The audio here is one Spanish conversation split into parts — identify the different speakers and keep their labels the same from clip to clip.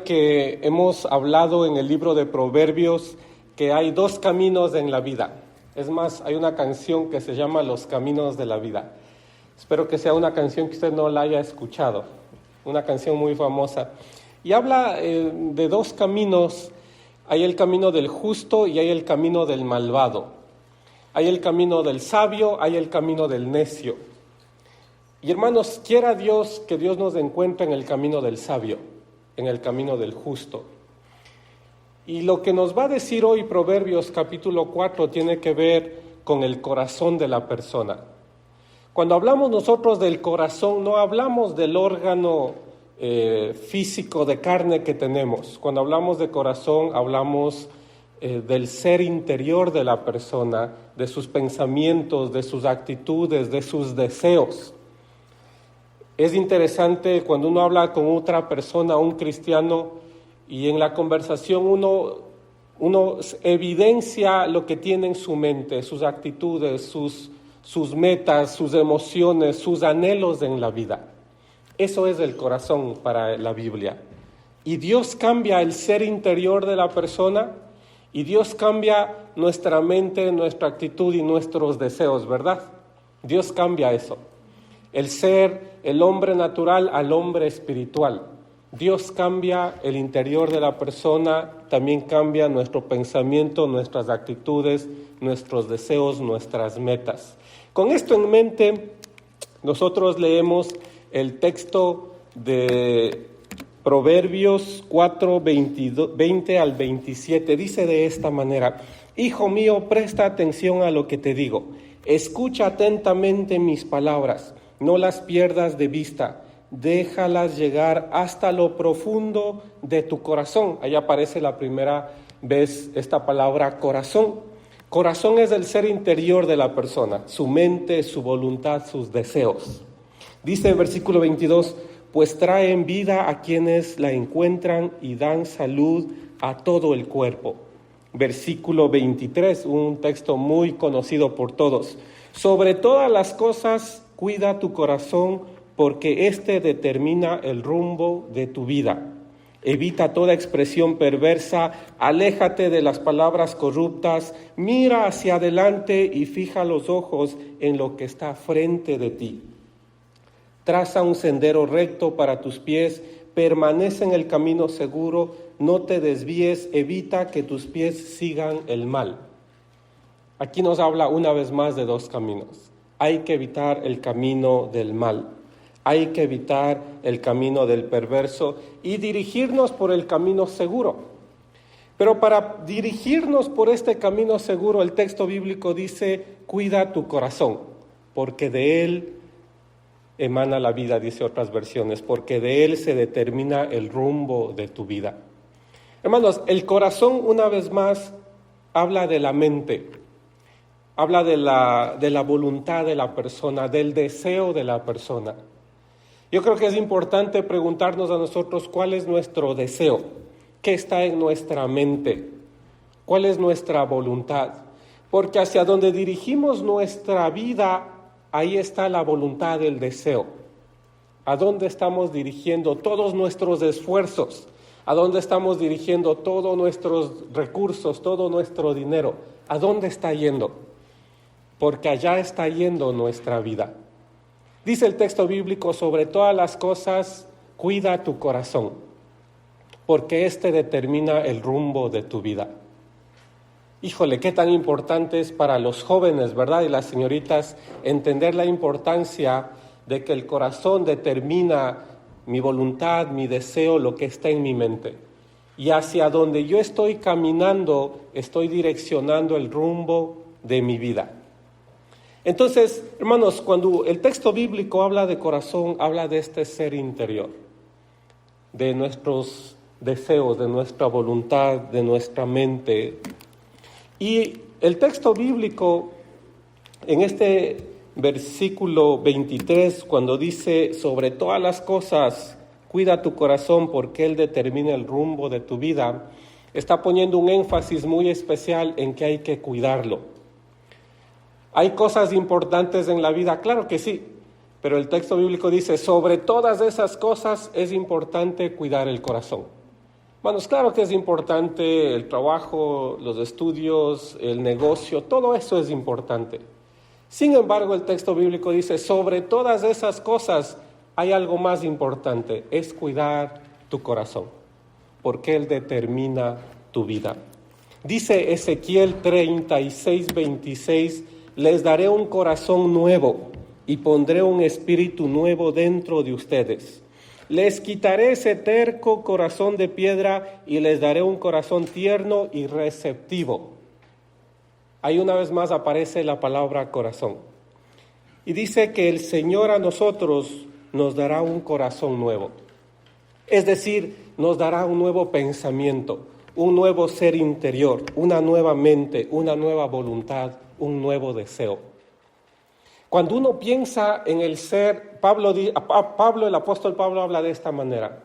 Speaker 1: que hemos hablado en el libro de Proverbios que hay dos caminos en la vida. Es más, hay una canción que se llama Los Caminos de la Vida. Espero que sea una canción que usted no la haya escuchado, una canción muy famosa. Y habla de dos caminos. Hay el camino del justo y hay el camino del malvado. Hay el camino del sabio, hay el camino del necio. Y hermanos, quiera Dios que Dios nos encuentre en el camino del sabio, en el camino del justo. Y lo que nos va a decir hoy Proverbios capítulo 4 tiene que ver con el corazón de la persona. Cuando hablamos nosotros del corazón, no hablamos del órgano físico de carne que tenemos. Cuando hablamos de corazón, hablamos del ser interior de la persona, de sus pensamientos, de sus actitudes, de sus deseos. Es interesante cuando uno habla con otra persona, un cristiano, y en la conversación uno evidencia lo que tiene en su mente, sus actitudes, sus metas, sus emociones, sus anhelos en la vida. Eso es el corazón para la Biblia. Y Dios cambia el ser interior de la persona y Dios cambia nuestra mente, nuestra actitud y nuestros deseos, ¿verdad? Dios cambia eso. El hombre natural al hombre espiritual. Dios cambia el interior de la persona, también cambia nuestro pensamiento, nuestras actitudes, nuestros deseos, nuestras metas. Con esto en mente, nosotros leemos el texto de Proverbios 4, 20 al 27. Dice de esta manera: Hijo mío, presta atención a lo que te digo. Escucha atentamente mis palabras. No las pierdas de vista, déjalas llegar hasta lo profundo de tu corazón. Ahí aparece la primera vez esta palabra corazón. Corazón es el ser interior de la persona, su mente, su voluntad, sus deseos. Dice el versículo 22, pues traen vida a quienes la encuentran y dan salud a todo el cuerpo. Versículo 23, un texto muy conocido por todos. Sobre todas las cosas, cuida tu corazón, porque éste determina el rumbo de tu vida. Evita toda expresión perversa, aléjate de las palabras corruptas, mira hacia adelante y fija los ojos en lo que está frente de ti. Traza un sendero recto para tus pies, permanece en el camino seguro, no te desvíes, evita que tus pies sigan el mal. Aquí nos habla una vez más de dos caminos. Hay que evitar el camino del mal, hay que evitar el camino del perverso y dirigirnos por el camino seguro. Pero para dirigirnos por este camino seguro, el texto bíblico dice, cuida tu corazón, porque de él emana la vida, dice otras versiones, porque de él se determina el rumbo de tu vida. Hermanos, el corazón, una vez más, habla de la mente. Habla de la voluntad de la persona, del deseo de la persona. Yo creo que es importante preguntarnos a nosotros cuál es nuestro deseo, qué está en nuestra mente, cuál es nuestra voluntad. Porque hacia donde dirigimos nuestra vida, ahí está la voluntad del deseo. ¿A dónde estamos dirigiendo todos nuestros esfuerzos? ¿A dónde estamos dirigiendo todos nuestros recursos, todo nuestro dinero? ¿A dónde está yendo? Porque allá está yendo nuestra vida. Dice el texto bíblico, sobre todas las cosas, cuida tu corazón, porque éste determina el rumbo de tu vida. Híjole, qué tan importante es para los jóvenes, ¿verdad? Y las señoritas, entender la importancia de que el corazón determina mi voluntad, mi deseo, lo que está en mi mente. Y hacia donde yo estoy caminando, estoy direccionando el rumbo de mi vida. Entonces, hermanos, cuando el texto bíblico habla de corazón, habla de este ser interior, de nuestros deseos, de nuestra voluntad, de nuestra mente. Y el texto bíblico, en este versículo 23, cuando dice, sobre todas las cosas, cuida tu corazón porque él determina el rumbo de tu vida, está poniendo un énfasis muy especial en que hay que cuidarlo. ¿Hay cosas importantes en la vida? Claro que sí, pero el texto bíblico dice, sobre todas esas cosas es importante cuidar el corazón. Bueno, claro que es importante el trabajo, los estudios, el negocio, todo eso es importante. Sin embargo, el texto bíblico dice, sobre todas esas cosas hay algo más importante, es cuidar tu corazón, porque Él determina tu vida. Dice Ezequiel 36:26, les daré un corazón nuevo y pondré un espíritu nuevo dentro de ustedes. Les quitaré ese terco corazón de piedra y les daré un corazón tierno y receptivo. Ahí una vez más aparece la palabra corazón. Y dice que el Señor a nosotros nos dará un corazón nuevo. Es decir, nos dará un nuevo pensamiento, un nuevo ser interior, una nueva mente, una nueva voluntad, un nuevo deseo. Cuando uno piensa en el ser, el apóstol Pablo habla de esta manera.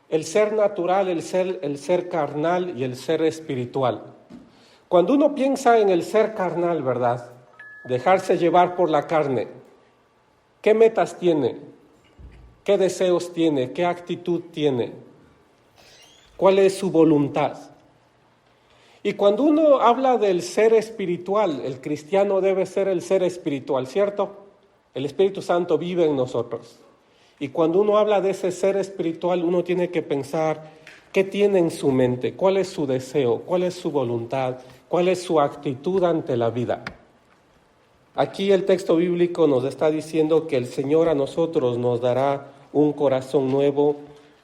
Speaker 1: El ser natural, el ser carnal y el ser espiritual. Cuando uno piensa en el ser carnal, ¿verdad? Dejarse llevar por la carne. ¿Qué metas tiene? ¿Qué deseos tiene? ¿Qué actitud tiene? ¿Cuál es su voluntad? Y cuando uno habla del ser espiritual, el cristiano debe ser el ser espiritual, ¿cierto? El Espíritu Santo vive en nosotros. Y cuando uno habla de ese ser espiritual, uno tiene que pensar qué tiene en su mente, cuál es su deseo, cuál es su voluntad, cuál es su actitud ante la vida. Aquí el texto bíblico nos está diciendo que el Señor a nosotros nos dará un corazón nuevo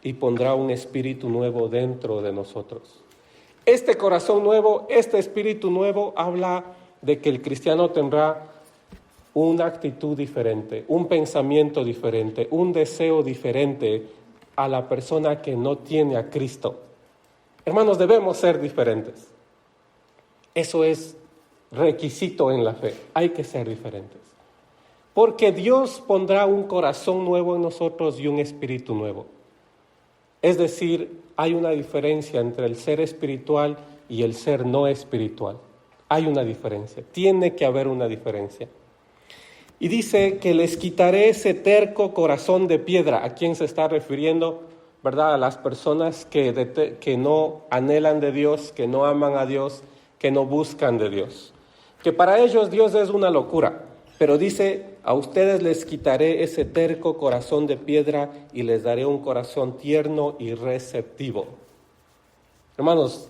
Speaker 1: y pondrá un espíritu nuevo dentro de nosotros. Este corazón nuevo, este espíritu nuevo habla de que el cristiano tendrá una actitud diferente, un pensamiento diferente, un deseo diferente a la persona que no tiene a Cristo. Hermanos, debemos ser diferentes. Eso es requisito en la fe, hay que ser diferentes. Porque Dios pondrá un corazón nuevo en nosotros y un espíritu nuevo. Es decir, hay una diferencia entre el ser espiritual y el ser no espiritual. Hay una diferencia, tiene que haber una diferencia. Y dice que les quitaré ese terco corazón de piedra. ¿A quién se está refiriendo? ¿Verdad? A las personas que no anhelan de Dios, que no aman a Dios, que no buscan de Dios. Que para ellos Dios es una locura. Pero dice, a ustedes les quitaré ese terco corazón de piedra y les daré un corazón tierno y receptivo. Hermanos,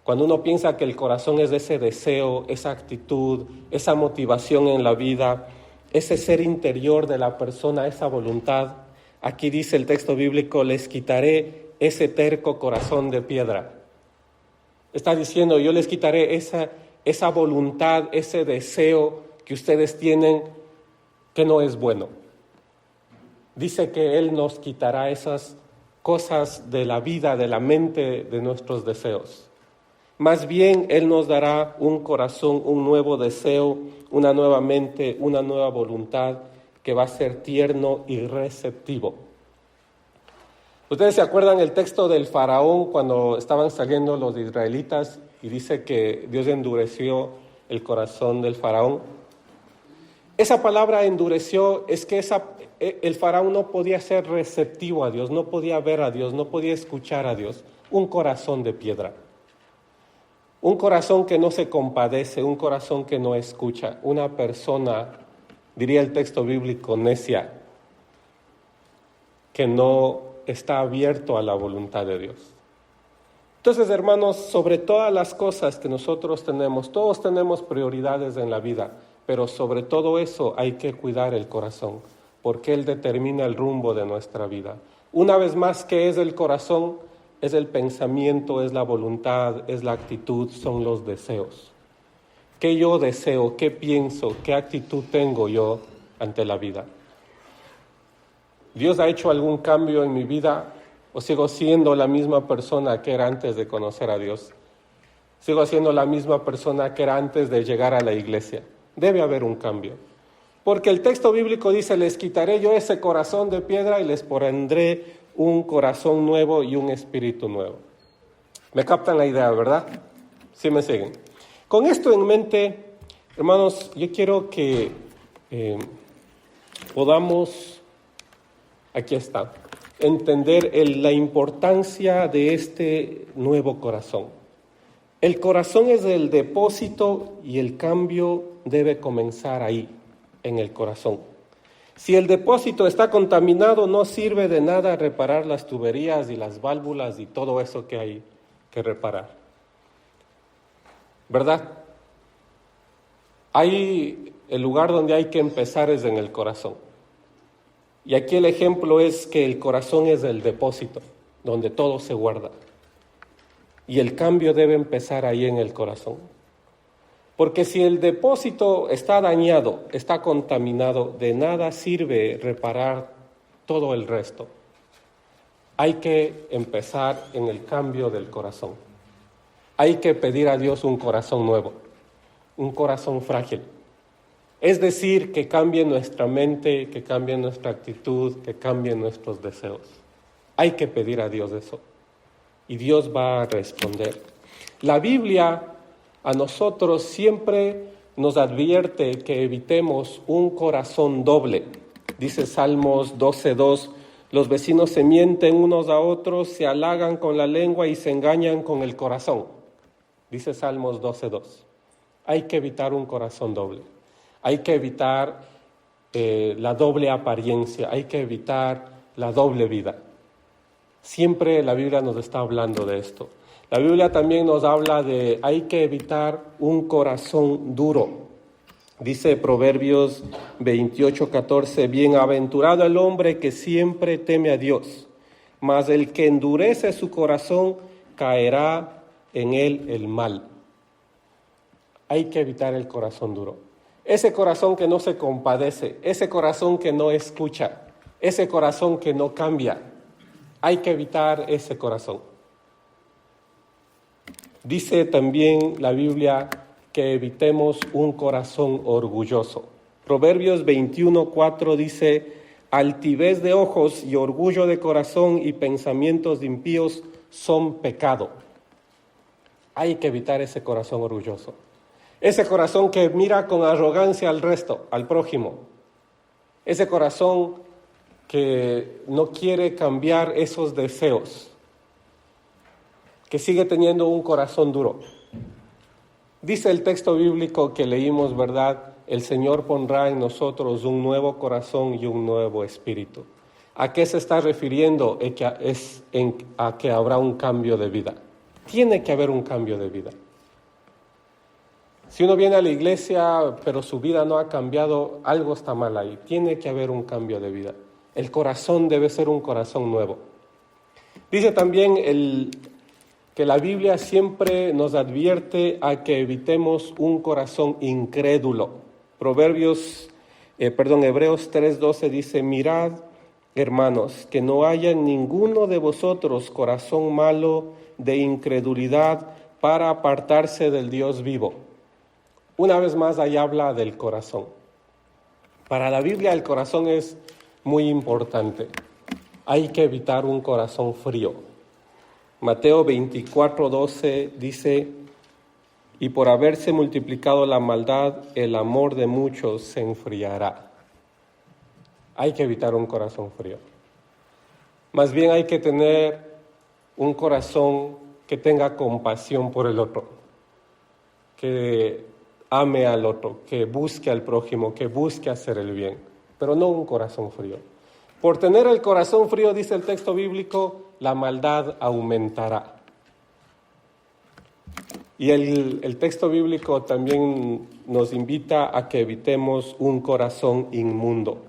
Speaker 1: cuando uno piensa que el corazón es ese deseo, esa actitud, esa motivación en la vida, ese ser interior de la persona, esa voluntad, aquí dice el texto bíblico, les quitaré ese terco corazón de piedra. Está diciendo, yo les quitaré esa voluntad, ese deseo que ustedes tienen que no es bueno. Dice que Él nos quitará esas cosas de la vida, de la mente, de nuestros deseos. Más bien, Él nos dará un corazón, un nuevo deseo, una nueva mente, una nueva voluntad que va a ser tierno y receptivo. ¿Ustedes se acuerdan el texto del faraón cuando estaban saliendo los israelitas y dice que Dios endureció el corazón del faraón? Esa palabra endureció es que el faraón no podía ser receptivo a Dios, no podía ver a Dios, no podía escuchar a Dios. Un corazón de piedra. Un corazón que no se compadece, un corazón que no escucha. Una persona, diría el texto bíblico, necia, que no está abierto a la voluntad de Dios. Entonces, hermanos, sobre todas las cosas que nosotros tenemos, todos tenemos prioridades en la vida, pero sobre todo eso hay que cuidar el corazón, porque Él determina el rumbo de nuestra vida. Una vez más, ¿qué es el corazón? Es el pensamiento, es la voluntad, es la actitud, son los deseos. ¿Qué yo deseo? ¿Qué pienso? ¿Qué actitud tengo yo ante la vida? ¿Dios ha hecho algún cambio en mi vida? ¿O sigo siendo la misma persona que era antes de conocer a Dios? ¿Sigo siendo la misma persona que era antes de llegar a la iglesia? Debe haber un cambio. Porque el texto bíblico dice, les quitaré yo ese corazón de piedra y les pondré un corazón nuevo y un espíritu nuevo. ¿Me captan la idea, verdad? ¿Sí me siguen? Con esto en mente, hermanos, yo quiero que podamos, aquí está, entender la importancia de este nuevo corazón. El corazón es el depósito y el cambio debe comenzar ahí, en el corazón. Si el depósito está contaminado, no sirve de nada reparar las tuberías y las válvulas y todo eso que hay que reparar. ¿Verdad? El lugar donde hay que empezar es en el corazón. Y aquí el ejemplo es que el corazón es el depósito, donde todo se guarda. Y el cambio debe empezar ahí en el corazón. Porque si el depósito está dañado, está contaminado, de nada sirve reparar todo el resto. Hay que empezar en el cambio del corazón. Hay que pedir a Dios un corazón nuevo, un corazón frágil. Es decir, que cambie nuestra mente, que cambie nuestra actitud, que cambie nuestros deseos. Hay que pedir a Dios eso. Y Dios va a responder. La Biblia a nosotros siempre nos advierte que evitemos un corazón doble. Dice Salmos 12:2, los vecinos se mienten unos a otros, se halagan con la lengua y se engañan con el corazón. Dice Salmos 12:2. Hay que evitar un corazón doble. Hay que evitar la doble apariencia. Hay que evitar la doble vida. Siempre la Biblia nos está hablando de esto. La Biblia también nos habla de hay que evitar un corazón duro. Dice Proverbios 28:14, bienaventurado el hombre que siempre teme a Dios, mas el que endurece su corazón caerá en él el mal. Hay que evitar el corazón duro. Ese corazón que no se compadece, ese corazón que no escucha, ese corazón que no cambia. Hay que evitar ese corazón. Dice también la Biblia que evitemos un corazón orgulloso. Proverbios 21:4 dice, altivez de ojos y orgullo de corazón y pensamientos impíos son pecado. Hay que evitar ese corazón orgulloso. Ese corazón que mira con arrogancia al resto, al prójimo. Ese corazón que no quiere cambiar esos deseos, que sigue teniendo un corazón duro. Dice el texto bíblico que leímos, ¿verdad? El Señor pondrá en nosotros un nuevo corazón y un nuevo espíritu. ¿A qué se está refiriendo? A que habrá un cambio de vida. Tiene que haber un cambio de vida. Si uno viene a la iglesia, pero su vida no ha cambiado, algo está mal ahí. Tiene que haber un cambio de vida. El corazón debe ser un corazón nuevo. Dice también que la Biblia siempre nos advierte a que evitemos un corazón incrédulo. Hebreos 3:12 dice, mirad, hermanos, que no haya en ninguno de vosotros corazón malo de incredulidad para apartarse del Dios vivo. Una vez más, ahí habla del corazón. Para la Biblia el corazón es muy importante. Hay que evitar un corazón frío. Mateo 24:12 dice, y por haberse multiplicado la maldad, el amor de muchos se enfriará. Hay que evitar un corazón frío. Más bien hay que tener un corazón que tenga compasión por el otro, que ame al otro, que busque al prójimo, que busque hacer el bien, pero no un corazón frío. Por tener el corazón frío, dice el texto bíblico, la maldad aumentará. Y el texto bíblico también nos invita a que evitemos un corazón inmundo.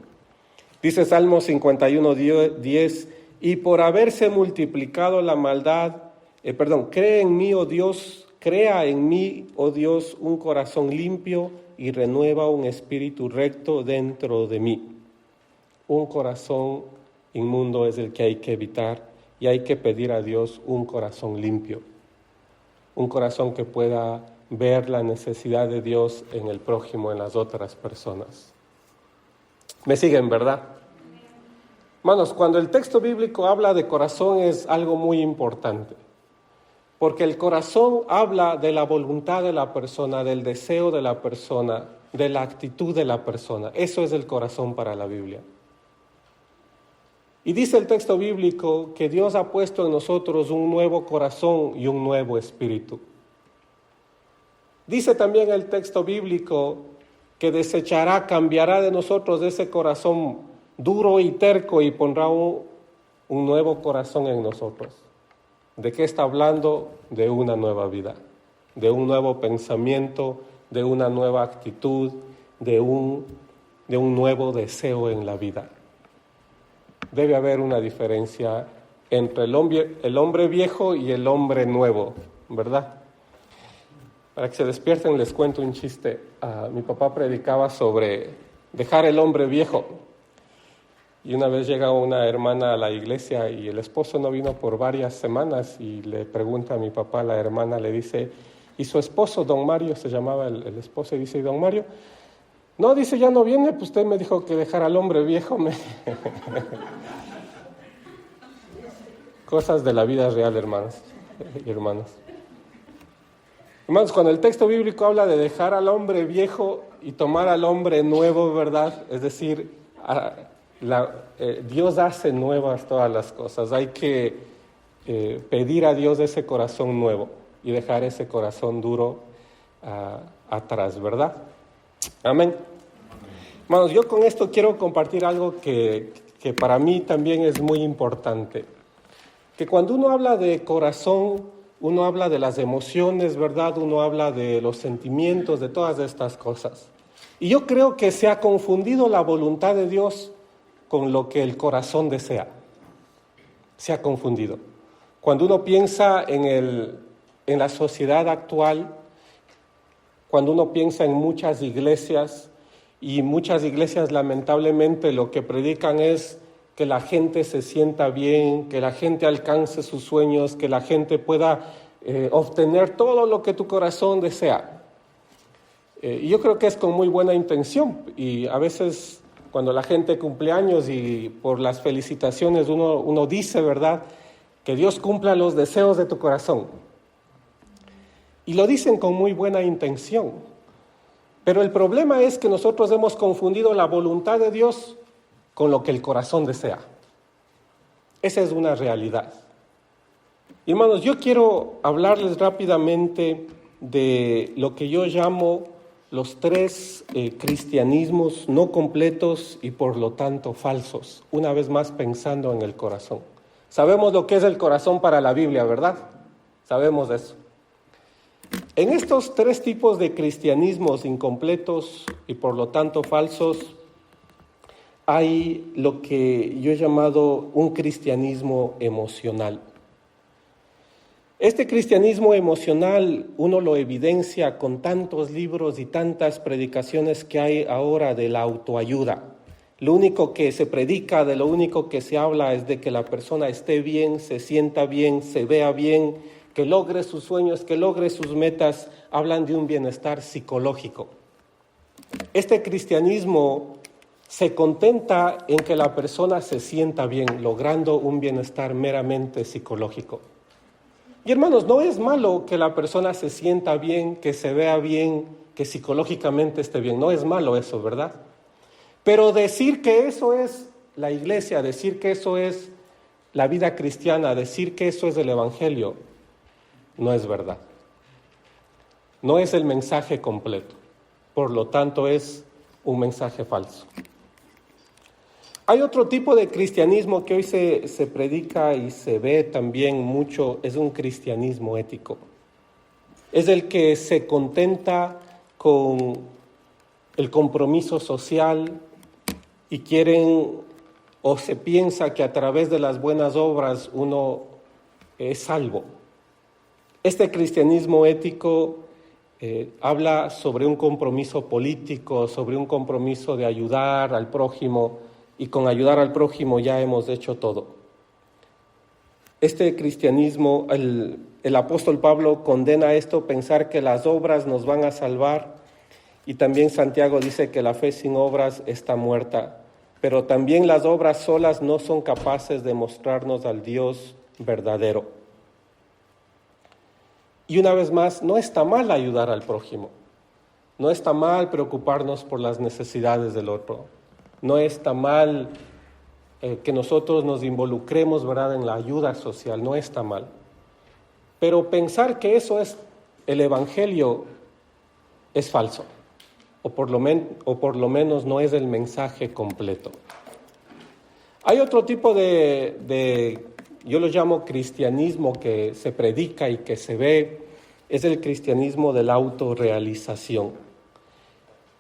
Speaker 1: Dice Salmo 51:10, y por haberse multiplicado la maldad, crea en mí, oh Dios, un corazón limpio y renueva un espíritu recto dentro de mí. Un corazón inmundo es el que hay que evitar y hay que pedir a Dios un corazón limpio. Un corazón que pueda ver la necesidad de Dios en el prójimo, en las otras personas. ¿Me siguen, verdad? Hermanos, cuando el texto bíblico habla de corazón es algo muy importante. Porque el corazón habla de la voluntad de la persona, del deseo de la persona, de la actitud de la persona. Eso es el corazón para la Biblia. Y dice el texto bíblico que Dios ha puesto en nosotros un nuevo corazón y un nuevo espíritu. Dice también el texto bíblico que desechará, cambiará de nosotros ese corazón duro y terco y pondrá un nuevo corazón en nosotros. ¿De qué está hablando? De una nueva vida, de un nuevo pensamiento, de una nueva actitud, de un nuevo deseo en la vida. Debe haber una diferencia entre el hombre viejo y el hombre nuevo, ¿verdad? Para que se despierten les cuento un chiste. Mi papá predicaba sobre dejar el hombre viejo. Y una vez llega una hermana a la iglesia y el esposo no vino por varias semanas y le pregunta a mi papá, la hermana le dice, ¿y su esposo, don Mario, se llamaba el esposo? Y dice, ¿y don Mario? No, dice, ya no viene, pues usted me dijo que dejara al hombre viejo. Cosas de la vida real, hermanos y hermanas. Hermanos, cuando el texto bíblico habla de dejar al hombre viejo y tomar al hombre nuevo, ¿verdad? Es decir, Dios hace nuevas todas las cosas. Hay que pedir a Dios ese corazón nuevo y dejar ese corazón duro atrás, ¿verdad? Amén. Hermanos, yo con esto quiero compartir algo que para mí también es muy importante. Que cuando uno habla de corazón, uno habla de las emociones, ¿verdad? Uno habla de los sentimientos, de todas estas cosas. Y yo creo que se ha confundido la voluntad de Dios con lo que el corazón desea. Se ha confundido. Cuando uno piensa en la sociedad actual, cuando uno piensa en muchas iglesias, y muchas iglesias lamentablemente lo que predican es que la gente se sienta bien, que la gente alcance sus sueños, que la gente pueda obtener todo lo que tu corazón desea. Y yo creo que es con muy buena intención, y a veces cuando la gente cumple años y por las felicitaciones uno dice, ¿verdad?, que Dios cumpla los deseos de tu corazón. Y lo dicen con muy buena intención. Pero el problema es que nosotros hemos confundido la voluntad de Dios con lo que el corazón desea. Esa es una realidad. Y hermanos, yo quiero hablarles rápidamente de lo que yo llamo los tres cristianismos no completos y por lo tanto falsos, una vez más pensando en el corazón. Sabemos lo que es el corazón para la Biblia, ¿verdad? Sabemos eso. En estos tres tipos de cristianismos incompletos y por lo tanto falsos, hay lo que yo he llamado un cristianismo emocional. Este cristianismo emocional uno lo evidencia con tantos libros y tantas predicaciones que hay ahora de la autoayuda. Lo único que se predica, de lo único que se habla es de que la persona esté bien, se sienta bien, se vea bien, que logre sus sueños, que logre sus metas. Hablan de un bienestar psicológico. Este cristianismo se contenta en que la persona se sienta bien, logrando un bienestar meramente psicológico. Y hermanos, no es malo que la persona se sienta bien, que se vea bien, que psicológicamente esté bien. No es malo eso, ¿verdad? Pero decir que eso es la iglesia, decir que eso es la vida cristiana, decir que eso es el evangelio, no es verdad. No es el mensaje completo. Por lo tanto, es un mensaje falso. Hay otro tipo de cristianismo que hoy se predica y se ve también mucho, es un cristianismo ético. Es el que se contenta con el compromiso social y quieren o se piensa que a través de las buenas obras uno es salvo. Este cristianismo ético habla sobre un compromiso político, sobre un compromiso de ayudar al prójimo, y con ayudar al prójimo ya hemos hecho todo. Este cristianismo, el apóstol Pablo condena esto, pensar que las obras nos van a salvar, y también Santiago dice que la fe sin obras está muerta, pero también las obras solas no son capaces de mostrarnos al Dios verdadero. Y una vez más, no está mal ayudar al prójimo, no está mal preocuparnos por las necesidades del otro. No está mal que nosotros nos involucremos, ¿verdad?, en la ayuda social, no está mal. Pero pensar que eso es el Evangelio es falso, o por lo menos no es el mensaje completo. Hay otro tipo yo lo llamo cristianismo que se predica y que se ve, es el cristianismo de la autorrealización.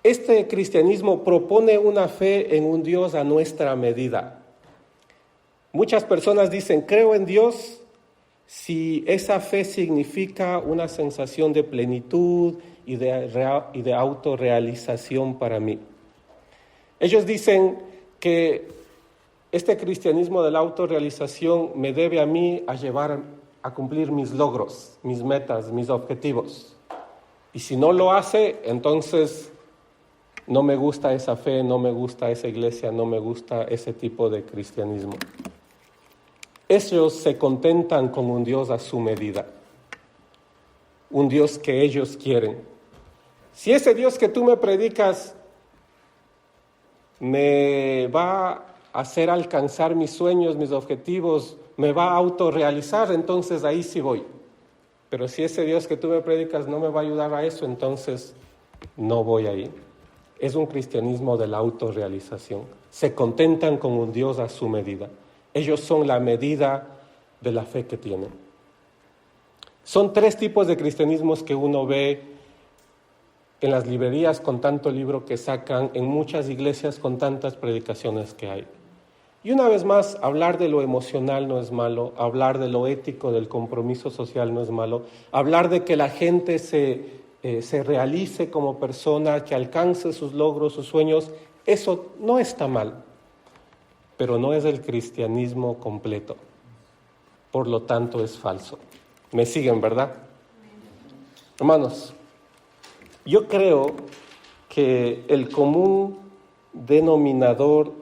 Speaker 1: Este cristianismo propone una fe en un Dios a nuestra medida. Muchas personas dicen, creo en Dios, si esa fe significa una sensación de plenitud y de autorrealización para mí. Ellos dicen que este cristianismo de la autorrealización me debe a mí a llevar a cumplir mis logros, mis metas, mis objetivos. Y si no lo hace, entonces no me gusta esa fe, no me gusta esa iglesia, no me gusta ese tipo de cristianismo. Ellos se contentan con un Dios a su medida, un Dios que ellos quieren. Si ese Dios que tú me predicas me va a hacer alcanzar mis sueños, mis objetivos, me va a autorrealizar, entonces ahí sí voy. Pero si ese Dios que tú me predicas no me va a ayudar a eso, entonces no voy ahí. Es un cristianismo de la autorrealización. Se contentan con un Dios a su medida. Ellos son la medida de la fe que tienen. Son 3 tipos de cristianismos que uno ve en las librerías con tanto libro que sacan, en muchas iglesias con tantas predicaciones que hay. Y una vez más, hablar de lo emocional no es malo, hablar de lo ético, del compromiso social no es malo, hablar de que la gente se realice como persona, que alcance sus logros, sus sueños, eso no está mal, pero no es el cristianismo completo. Por lo tanto, es falso. ¿Me siguen, verdad? Hermanos, yo creo que el común denominador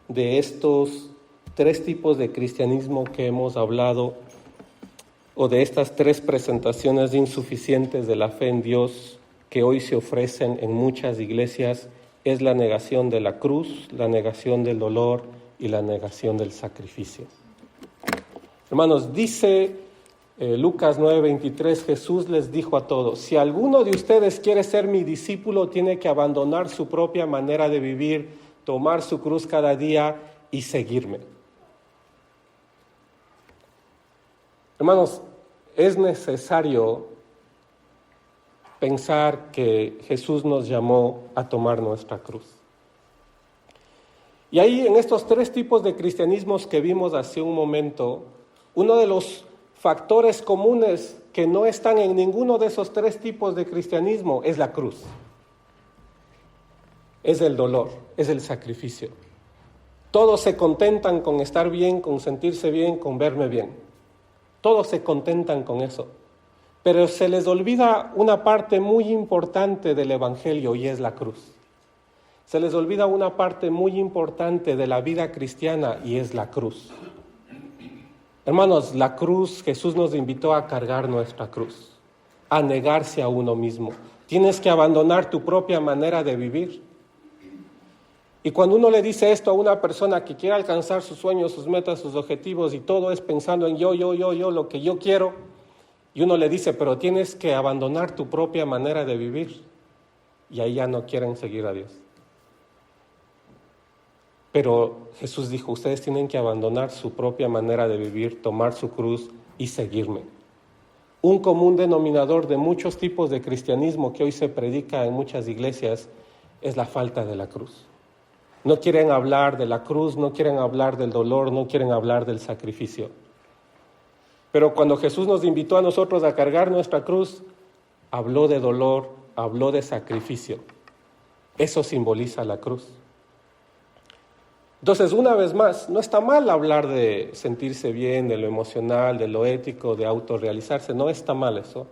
Speaker 1: de estos 3 tipos de cristianismo que hemos hablado, o de estas 3 presentaciones insuficientes de la fe en Dios que hoy se ofrecen en muchas iglesias, es la negación de la cruz, la negación del dolor y la negación del sacrificio. Hermanos, dice Lucas 9:23, Jesús les dijo a todos, si alguno de ustedes quiere ser mi discípulo, tiene que abandonar su propia manera de vivir, tomar su cruz cada día y seguirme. Hermanos, es necesario pensar que Jesús nos llamó a tomar nuestra cruz. Y ahí, en estos 3 tipos de cristianismos que vimos hace un momento, uno de los factores comunes que no están en ninguno de esos 3 tipos de cristianismo es la cruz. Es el dolor, es el sacrificio. Todos se contentan con estar bien, con sentirse bien, con verme bien. Todos se contentan con eso. Pero se les olvida una parte muy importante del Evangelio y es la cruz. Se les olvida una parte muy importante de la vida cristiana y es la cruz. Hermanos, la cruz, Jesús nos invitó a cargar nuestra cruz, a negarse a uno mismo. Tienes que abandonar tu propia manera de vivir. Y cuando uno le dice esto a una persona que quiere alcanzar sus sueños, sus metas, sus objetivos, y todo es pensando en yo, lo que yo quiero, y uno le dice, pero tienes que abandonar tu propia manera de vivir, y ahí ya no quieren seguir a Dios. Pero Jesús dijo, ustedes tienen que abandonar su propia manera de vivir, tomar su cruz y seguirme. Un común denominador de muchos tipos de cristianismo que hoy se predica en muchas iglesias es la falta de la cruz. No quieren hablar de la cruz, no quieren hablar del dolor, no quieren hablar del sacrificio. Pero cuando Jesús nos invitó a nosotros a cargar nuestra cruz, habló de dolor, habló de sacrificio. Eso simboliza la cruz. Entonces, una vez más, no está mal hablar de sentirse bien, de lo emocional, de lo ético, de autorrealizarse, no está mal eso,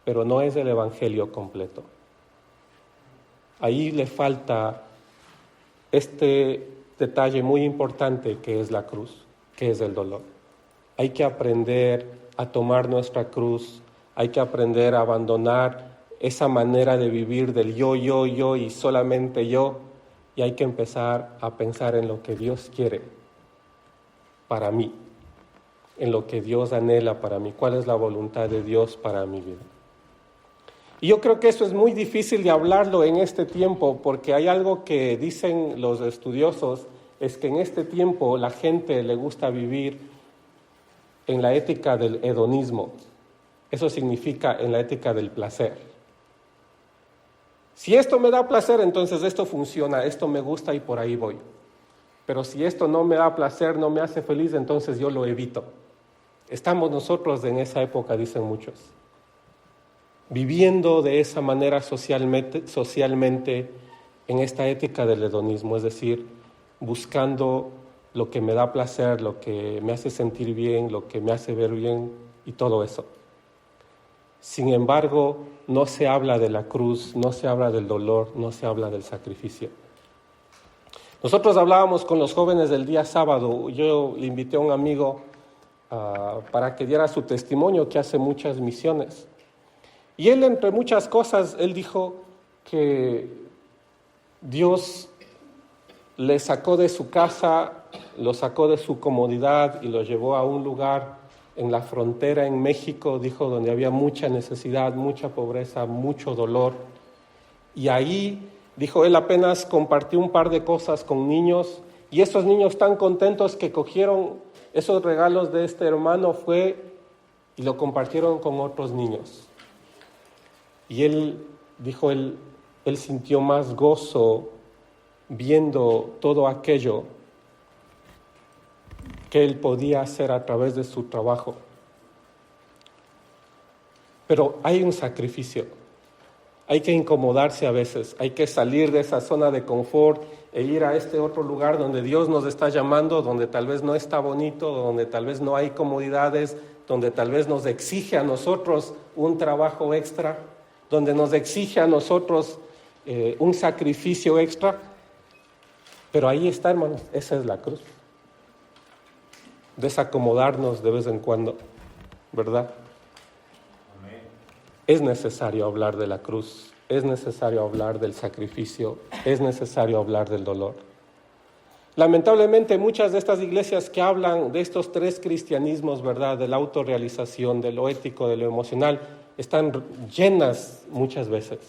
Speaker 1: pero no es el Evangelio completo. Ahí le falta este detalle muy importante que es la cruz, que es el dolor. Hay que aprender a tomar nuestra cruz, hay que aprender a abandonar esa manera de vivir del yo y solamente yo, y hay que empezar a pensar en lo que Dios quiere, para mí, en lo que Dios anhela para mí, cuál es la voluntad de Dios para mi vida. Y yo creo que eso es muy difícil de hablarlo en este tiempo, porque hay algo que dicen los estudiosos, es que en este tiempo la gente le gusta vivir en la ética del hedonismo. Eso significa en la ética del placer. Si esto me da placer, entonces esto funciona, esto me gusta y por ahí voy. Pero si esto no me da placer, no me hace feliz, entonces yo lo evito. Estamos nosotros en esa época, dicen muchos, viviendo de esa manera socialmente en esta ética del hedonismo, es decir, buscando lo que me da placer, lo que me hace sentir bien, lo que me hace ver bien y todo eso. Sin embargo, no se habla de la cruz, no se habla del dolor, no se habla del sacrificio. Nosotros hablábamos con los jóvenes del día sábado. Yo le invité a un amigo para que diera su testimonio, que hace muchas misiones. Y él, entre muchas cosas, él dijo que Dios le sacó de su casa, lo sacó de su comodidad y lo llevó a un lugar en la frontera en México, dijo, donde había mucha necesidad, mucha pobreza, mucho dolor. Y ahí, dijo, él apenas compartió un par de cosas con niños, y esos niños tan contentos que cogieron esos regalos de este hermano y lo compartieron con otros niños. Y él, dijo, él sintió más gozo viendo todo aquello que él podía hacer a través de su trabajo. Pero hay un sacrificio. Hay que incomodarse a veces, hay que salir de esa zona de confort e ir a este otro lugar donde Dios nos está llamando, donde tal vez no está bonito, donde tal vez no hay comodidades, donde tal vez nos exige a nosotros un trabajo extra, donde nos exige a nosotros un sacrificio extra. Pero ahí está, hermanos, esa es la cruz. Desacomodarnos de vez en cuando, ¿verdad? Amén. Es necesario hablar de la cruz, es necesario hablar del sacrificio, es necesario hablar del dolor. Lamentablemente muchas de estas iglesias que hablan de estos tres cristianismos, ¿verdad?, de la autorrealización, de lo ético, de lo emocional, están llenas muchas veces.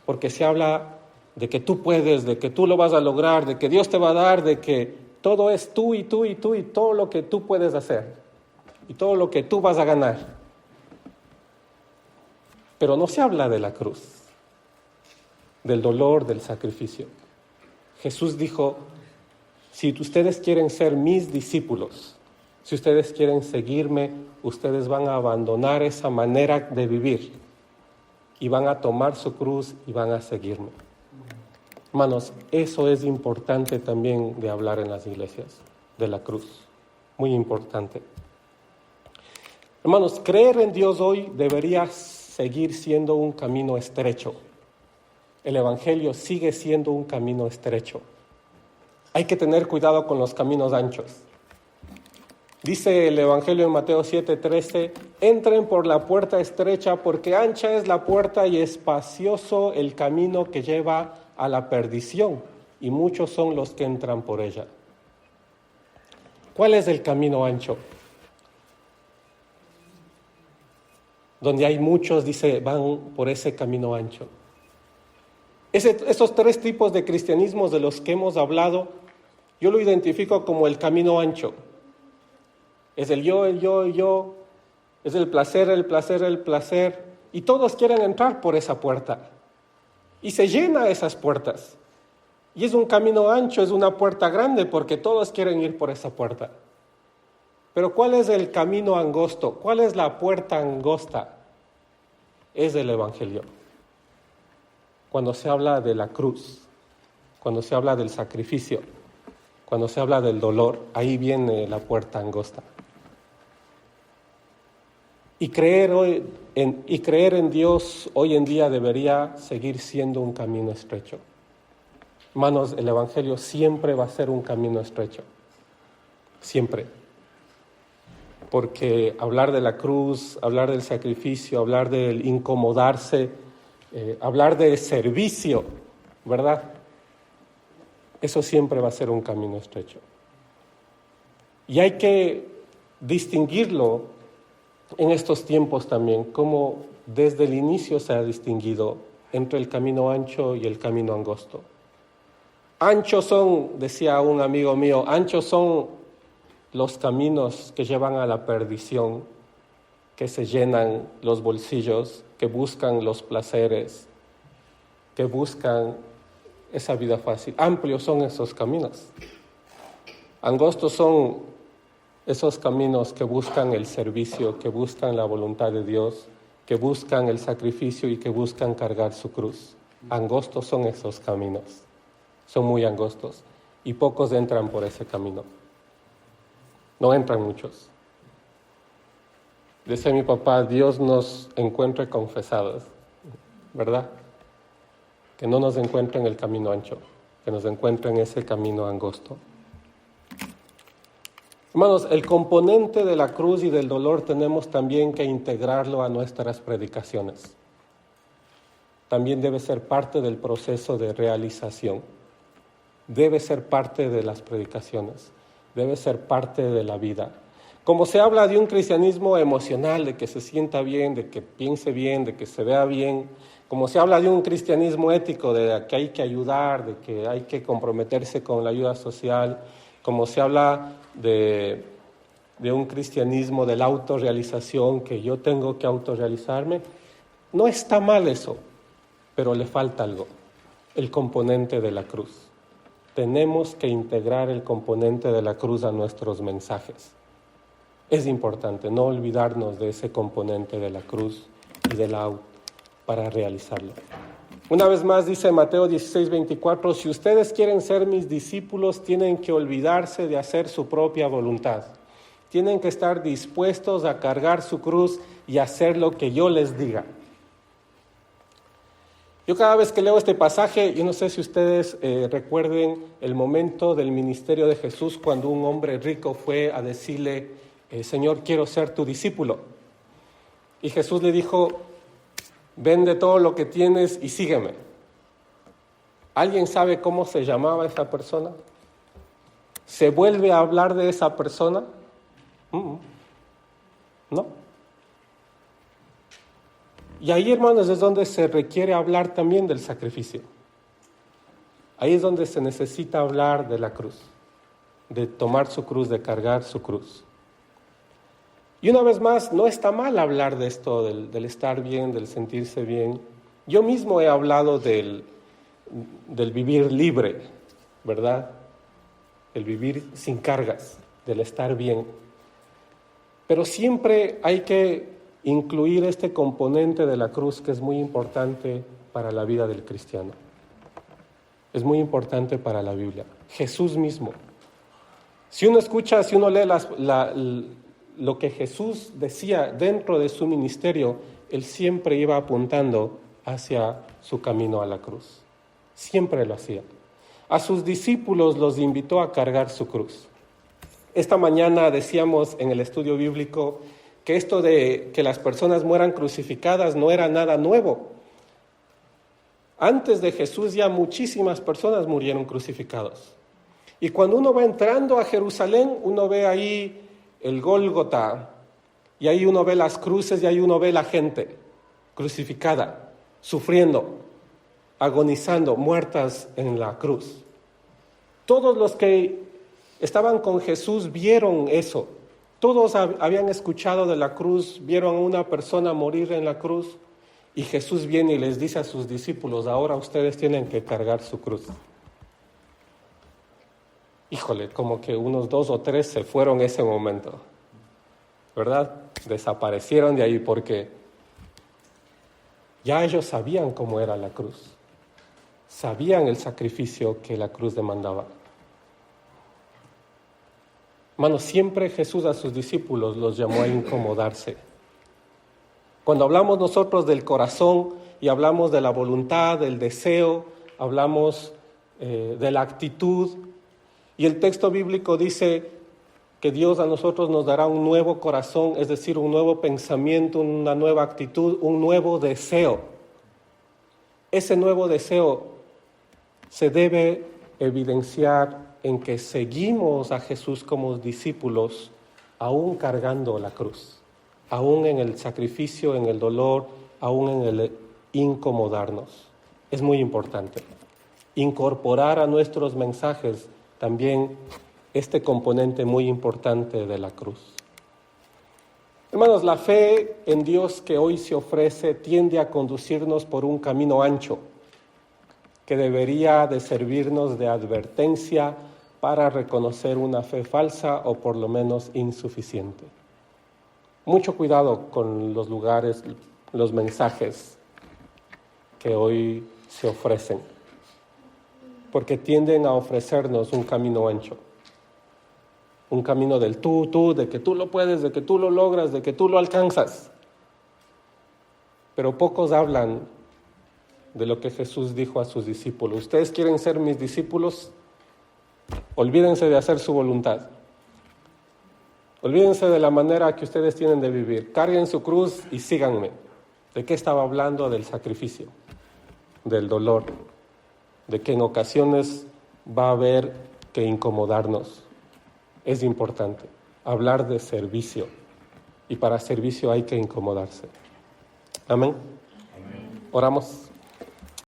Speaker 1: Porque se habla de que tú puedes, de que tú lo vas a lograr, de que Dios te va a dar, de que todo es tú y tú y tú y todo lo que tú puedes hacer y todo lo que tú vas a ganar. Pero no se habla de la cruz, del dolor, del sacrificio. Jesús dijo, si ustedes quieren ser mis discípulos, si ustedes quieren seguirme, ustedes van a abandonar esa manera de vivir y van a tomar su cruz y van a seguirme. Hermanos, eso es importante también de hablar en las iglesias, de la cruz, muy importante. Hermanos, creer en Dios hoy debería seguir siendo un camino estrecho. El Evangelio sigue siendo un camino estrecho. Hay que tener cuidado con los caminos anchos. Dice el Evangelio en Mateo 7:13, entren por la puerta estrecha porque ancha es la puerta y espacioso el camino que lleva a la perdición, y muchos son los que entran por ella. ¿Cuál es el camino ancho? Donde hay muchos, dice, van por ese camino ancho. Esos tres tipos de cristianismos de los que hemos hablado, yo lo identifico como el camino ancho. Es el yo, es el placer, y todos quieren entrar por esa puerta. Y se llena esas puertas. Y es un camino ancho, es una puerta grande, porque todos quieren ir por esa puerta. Pero ¿cuál es el camino angosto? ¿Cuál es la puerta angosta? Es el Evangelio. Cuando se habla de la cruz, cuando se habla del sacrificio, cuando se habla del dolor, ahí viene la puerta angosta. Y creer en Dios hoy en día debería seguir siendo un camino estrecho. Hermanos, el Evangelio siempre va a ser un camino estrecho. Siempre. Porque hablar de la cruz, hablar del sacrificio, hablar del incomodarse, hablar de servicio, ¿verdad? Eso siempre va a ser un camino estrecho. Y hay que distinguirlo en estos tiempos también, como desde el inicio se ha distinguido entre el camino ancho y el camino angosto. Anchos son, decía un amigo mío, anchos son los caminos que llevan a la perdición, que se llenan los bolsillos, que buscan los placeres, que buscan esa vida fácil. Amplios son esos caminos. Angostos son esos caminos que buscan el servicio, que buscan la voluntad de Dios, que buscan el sacrificio y que buscan cargar su cruz. Angostos son esos caminos. Son muy angostos y pocos entran por ese camino. No entran muchos. Decía mi papá, Dios nos encuentre confesados, ¿verdad? Que no nos encuentre en el camino ancho, que nos encuentre en ese camino angosto. Hermanos, el componente de la cruz y del dolor tenemos también que integrarlo a nuestras predicaciones. También debe ser parte del proceso de realización. Debe ser parte de las predicaciones. Debe ser parte de la vida. Como se habla de un cristianismo emocional, de que se sienta bien, de que piense bien, de que se vea bien, como se habla de un cristianismo ético, de que hay que ayudar, de que hay que comprometerse con la ayuda social, como se habla de un cristianismo de la autorrealización, que yo tengo que autorrealizarme, no está mal eso, pero le falta algo, el componente de la cruz. Tenemos que integrar el componente de la cruz a nuestros mensajes. Es importante no olvidarnos de ese componente de la cruz y de la para realizarlo. Una vez más dice Mateo 16:24, si ustedes quieren ser mis discípulos, tienen que olvidarse de hacer su propia voluntad. Tienen que estar dispuestos a cargar su cruz y hacer lo que yo les diga. Yo cada vez que leo este pasaje, yo no sé si ustedes recuerden el momento del ministerio de Jesús cuando un hombre rico fue a decirle, Señor, quiero ser tu discípulo. Y Jesús le dijo, vende todo lo que tienes y sígueme. ¿Alguien sabe cómo se llamaba esa persona? ¿Se vuelve a hablar de esa persona? No. Y ahí, hermanos, es donde se requiere hablar también del sacrificio. Ahí es donde se necesita hablar de la cruz, de tomar su cruz, de cargar su cruz. Y una vez más, no está mal hablar de esto, del estar bien, del sentirse bien. Yo mismo he hablado del vivir libre, ¿verdad? El vivir sin cargas, del estar bien. Pero siempre hay que incluir este componente de la cruz que es muy importante para la vida del cristiano. Es muy importante para la Biblia. Jesús mismo. Si uno lee lo que Jesús decía dentro de su ministerio, él siempre iba apuntando hacia su camino a la cruz. Siempre lo hacía. A sus discípulos los invitó a cargar su cruz. Esta mañana decíamos en el estudio bíblico que esto de que las personas mueran crucificadas no era nada nuevo. Antes de Jesús ya muchísimas personas murieron crucificados. Y cuando uno va entrando a Jerusalén, uno ve ahí el Gólgota, y ahí uno ve las cruces y ahí uno ve la gente crucificada, sufriendo, agonizando, muertas en la cruz. Todos los que estaban con Jesús vieron eso. Todos habían escuchado de la cruz, vieron a una persona morir en la cruz, y Jesús viene y les dice a sus discípulos, ahora ustedes tienen que cargar su cruz. Híjole, como que unos 2 o 3 se fueron ese momento, ¿verdad? Desaparecieron de ahí porque ya ellos sabían cómo era la cruz. Sabían el sacrificio que la cruz demandaba. Hermanos, siempre Jesús a sus discípulos los llamó a incomodarse. Cuando hablamos nosotros del corazón y hablamos de la voluntad, del deseo, hablamos de la actitud, y el texto bíblico dice que Dios a nosotros nos dará un nuevo corazón, es decir, un nuevo pensamiento, una nueva actitud, un nuevo deseo. Ese nuevo deseo se debe evidenciar en que seguimos a Jesús como discípulos, aún cargando la cruz, aún en el sacrificio, en el dolor, aún en el incomodarnos. Es muy importante incorporar a nuestros mensajes también este componente muy importante de la cruz. Hermanos, la fe en Dios que hoy se ofrece tiende a conducirnos por un camino ancho que debería de servirnos de advertencia para reconocer una fe falsa o por lo menos insuficiente. Mucho cuidado con los lugares, los mensajes que hoy se ofrecen, porque tienden a ofrecernos un camino ancho, un camino del tú, de que tú lo puedes, de que tú lo logras, de que tú lo alcanzas. Pero pocos hablan de lo que Jesús dijo a sus discípulos. Ustedes quieren ser mis discípulos, olvídense de hacer su voluntad. Olvídense de la manera que ustedes tienen de vivir. Carguen su cruz y síganme. ¿De qué estaba hablando? Del sacrificio, del dolor, de que en ocasiones va a haber que incomodarnos. Es importante hablar de servicio, y para servicio hay que incomodarse. Amén. Oramos.